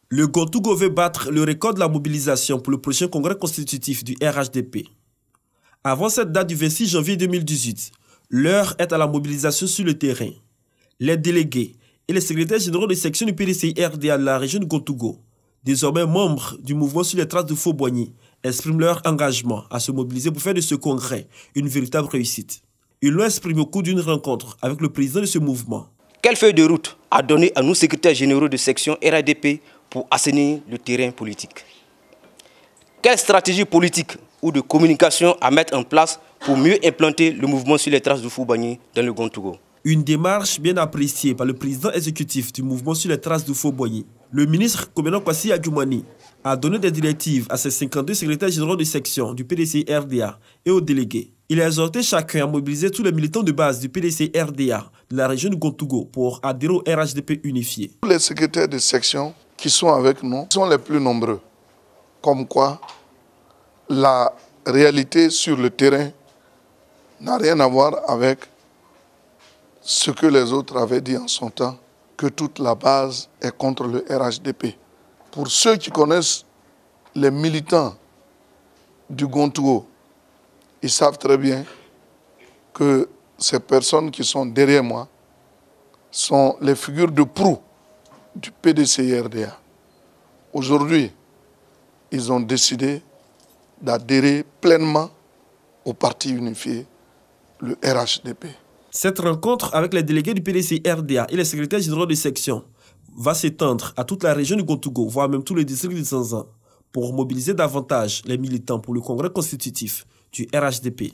Le Gontougo veut battre le record de la mobilisation pour le prochain congrès constitutif du RHDP. Avant cette date du 26 janvier 2018, l'heure est à la mobilisation sur le terrain. Les délégués et les secrétaires généraux de section du PDCI-RDA de la région de Gontougo, désormais membres du mouvement sur les traces de Faux-Boigny, expriment leur engagement à se mobiliser pour faire de ce congrès une véritable réussite. Ils l'ont exprimé au cours d'une rencontre avec le président de ce mouvement. Quelle feuille de route a donné à nous secrétaires généraux de section RHDP pour assainir le terrain politique? Quelle stratégie politique ou de communication à mettre en place pour mieux implanter le mouvement sur les traces de Faux-Boigny dans le Gontougo? Une démarche bien appréciée par le président exécutif du mouvement sur les traces de Faux-Boigny. Le ministre Koménon Kwasi Adjoumani a donné des directives à ses 52 secrétaires généraux de section du PDCI-RDA et aux délégués. Il a exhorté chacun à mobiliser tous les militants de base du PDCI-RDA de la région de Gontougo pour adhérer au RHDP unifié. Tous les secrétaires de section qui sont avec nous sont les plus nombreux. Comme quoi, la réalité sur le terrain n'a rien à voir avec ce que les autres avaient dit en son temps, que toute la base est contre le RHDP. Pour ceux qui connaissent les militants du Gontougo, ils savent très bien que ces personnes qui sont derrière moi sont les figures de proue du PDCI-RDA. Aujourd'hui, ils ont décidé d'adhérer pleinement au parti unifié, le RHDP. Cette rencontre avec les délégués du PDCI-RDA et les secrétaires généraux de section va s'étendre à toute la région du Gontougo, voire même tous les districts de Zanzan, pour mobiliser davantage les militants pour le congrès constitutif du RHDP.